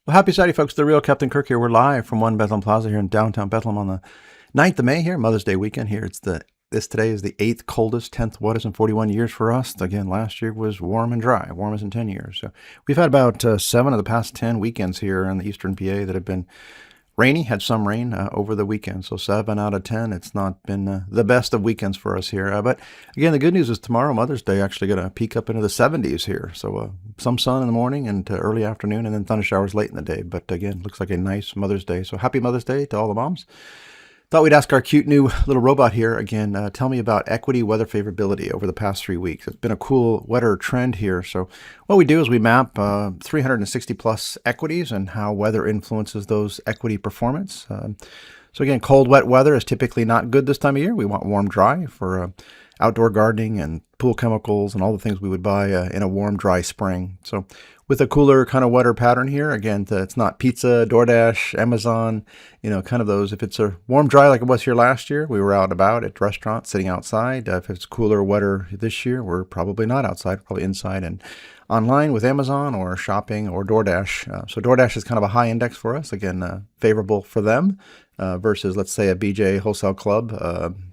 Well, happy Saturday, folks. The real Captain Kirk here. We're live from One Bethlehem Plaza here in downtown Bethlehem on the 9th of May here, Mother's Day weekend here. This today is the 8th coldest, 10th wettest in 41 years for us. Again, last year was warm and dry, warmest in 10 years. So we've had about 7 of the past 10 weekends here in the eastern PA that have been rainy, had some rain over the weekend. So 7 out of 10. It's not been the best of weekends for us here. But again, the good news is tomorrow, Mother's Day, actually going to peak up into the 70s here. So some sun in the morning and early afternoon, and then thunder showers late in the day. But again, looks like a nice Mother's Day. So happy Mother's Day to all the moms. Thought we'd ask our cute new little robot here again, tell me about equity weather favorability over the past 3 weeks. It's been a cool wetter trend here. So what we do is we map 360 plus equities and how weather influences those equity performance. So again, cold, wet weather is typically not good this time of year. We want warm, dry for outdoor gardening and pool chemicals and all the things we would buy in a warm, dry spring. So with a cooler kind of wetter pattern here, again, it's not pizza, DoorDash, Amazon, kind of those. If it's a warm, dry like it was here last year, we were out and about at restaurants, sitting outside. If it's cooler, wetter this year, we're probably not outside, probably inside and online with Amazon or shopping or DoorDash. So DoorDash is kind of a high index for us, again, favorable for them versus, let's say, a BJ Wholesale Club,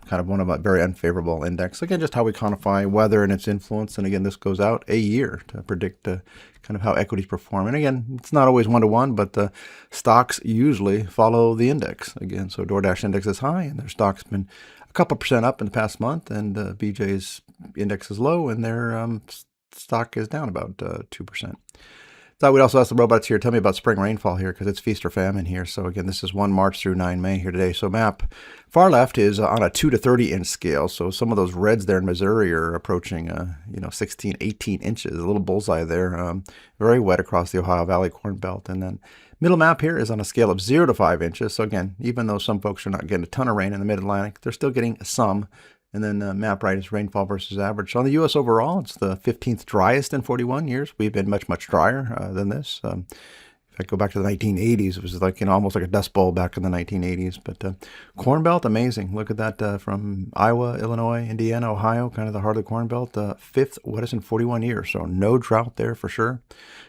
kind of one of a very unfavorable index. Again, just how we quantify weather and its influence. And again, this goes out a year to predict kind of how equities perform. And again, it's not always one-to-one, but the stocks usually follow the index. Again, so DoorDash index is high, and their stock's been a couple percent up in the past month, and BJ's index is low, and their stock is down about 2%. Thought we'd also ask the robots here, tell me about spring rainfall here, because it's feast or famine here. So again, this is 1 March through 9 May here today. So map far left is on a 2 to 30 inch scale. So some of those reds there in Missouri are approaching 16, 18 inches, a little bullseye there. Very wet across the Ohio Valley Corn Belt. And then middle map here is on a scale of 0 to 5 inches. So again, even though some folks are not getting a ton of rain in the mid-Atlantic, they're still getting some. And then map right is rainfall versus average. So on the U.S. overall, it's the 15th driest in 41 years. We've been much, much drier than this. If I go back to the 1980s, it was like almost like a dust bowl back in the 1980s. But Corn Belt, amazing. Look at that from Iowa, Illinois, Indiana, Ohio, kind of the heart of the Corn Belt. 5th wettest in 41 years. So no drought there for sure.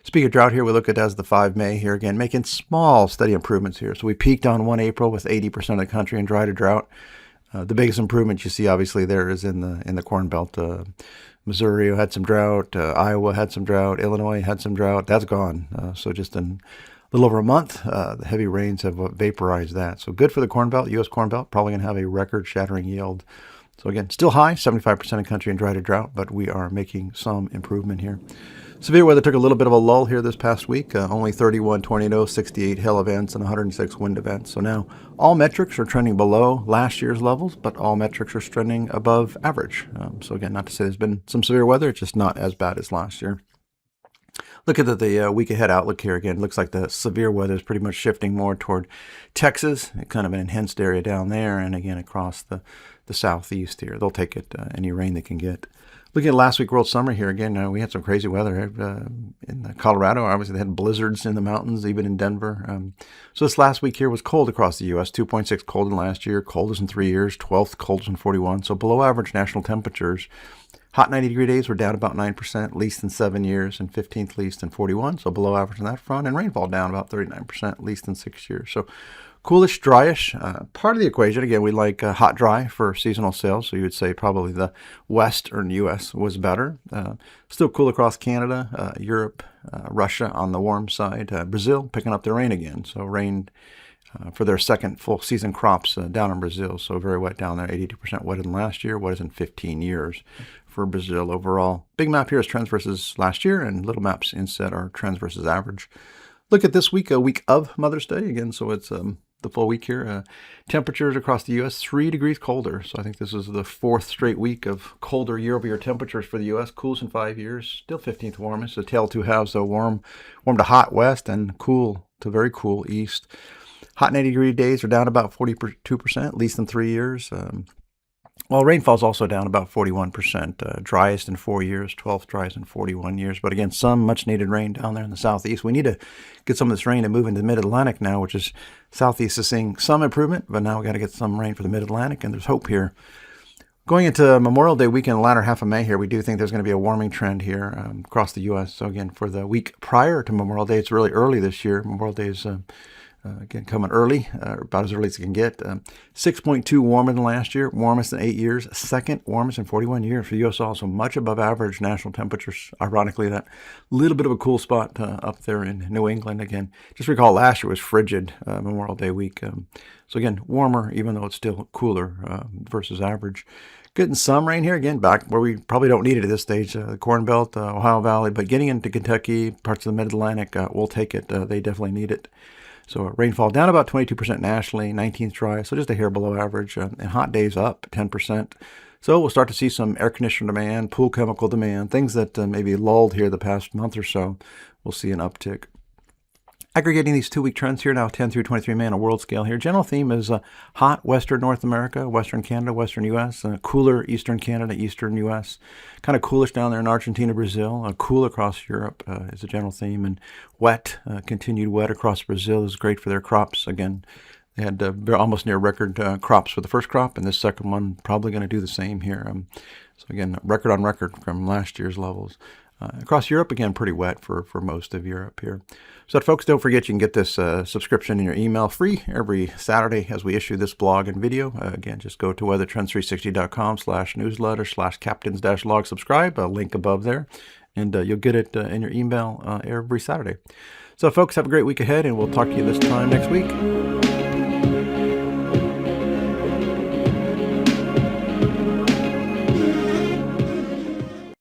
Speaking of drought here, we look at as the 5 May here again, making small, steady improvements here. So we peaked on 1 April with 80% of the country in dry to drought. The biggest improvement you see, obviously, there is in the Corn Belt. Missouri had some drought. Iowa had some drought. Illinois had some drought. That's gone. So just in a little over a month, the heavy rains have vaporized that. So good for the Corn Belt, U.S. Corn Belt. Probably going to have a record-shattering yield. So again, still high, 75% of country in dry to drought, but we are making some improvement here. Severe weather took a little bit of a lull here this past week. Only 31 tornadoes, 68 hail events, and 106 wind events. So now all metrics are trending below last year's levels, but all metrics are trending above average. So again, not to say there's been some severe weather, it's just not as bad as last year. Look at the week ahead outlook here again. Looks like the severe weather is pretty much shifting more toward Texas, kind of an enhanced area down there, and again across the southeast here. They'll take it, any rain they can get. Looking at last week world summer here again, we had some crazy weather in Colorado. Obviously, they had blizzards in the mountains, even in Denver. So this last week here was cold across the U.S. 2.6 cold in last year, coldest in 3 years, 12th coldest in 41. So below average national temperatures. Hot 90-degree days were down about 9%, least in 7 years, and 15th least in 41. So below average on that front. And rainfall down about 39%, least in 6 years. So coolish, dryish, part of the equation. Again, we like hot, dry for seasonal sales. So you would say probably the western U.S. was better. Still cool across Canada, Europe, Russia on the warm side. Brazil picking up the rain again. So rain for their second full season crops down in Brazil. So very wet down there, 82% wetter than last year, wettest in 15 years for Brazil overall. Big map here is trends versus last year, and little maps instead are trends versus average. Look at this week, a week of Mother's Day again. So it's the full week here. Temperatures across the U.S. 3 degrees colder. So I think this is the 4th straight week of colder year-over-year temperatures for the U.S. Coolest in 5 years. Still 15th warmest. A tale of two halves, though. Warm to hot west and cool to very cool east. Hot 90-degree days are down about 42%, least in 3 years. Well, rainfall's also down about 41%, driest in 4 years, 12th driest in 41 years. But again, some much-needed rain down there in the southeast. We need to get some of this rain to move into the mid-Atlantic now, which is southeast is seeing some improvement, but now we got to get some rain for the mid-Atlantic, and there's hope here. Going into Memorial Day weekend, the latter half of May here, we do think there's going to be a warming trend here across the U.S. So again, for the week prior to Memorial Day, it's really early this year. Memorial Day is again coming early, about as early as it can get. 6.2 warmer than last year, warmest in 8 years, second warmest in 41 years for U.S. also, much above average national temperatures. Ironically, that little bit of a cool spot up there in New England. Again, just recall last year was frigid Memorial Day week. So again, warmer, even though it's still cooler versus average. Getting some rain here, again, back where we probably don't need it at this stage. The Corn Belt, Ohio Valley, but getting into Kentucky, parts of the Mid-Atlantic, we'll take it. They definitely need it. So rainfall down about 22% nationally, 19th dry, so just a hair below average, and hot days up 10%. So we'll start to see some air conditioner demand, pool chemical demand, things that maybe lulled here the past month or so. We'll see an uptick. Aggregating these 2-week trends here now, 10 through 23 May on a world scale here. General theme is hot Western North America, Western Canada, Western U.S., cooler Eastern Canada, Eastern U.S., kind of coolish down there in Argentina, Brazil, cool across Europe is a general theme, and wet, continued wet across Brazil is great for their crops. Again, they had almost near record crops for the first crop, and this second one probably going to do the same here. So again, record on record from last year's levels. Across Europe, again, pretty wet for most of Europe here. So, folks, don't forget you can get this subscription in your email free every Saturday as we issue this blog and video. Again, just go to weather360.com/newsletter/captains-log subscribe, a link above there, and you'll get it in your email every Saturday. So, folks, have a great week ahead, and we'll talk to you this time next week.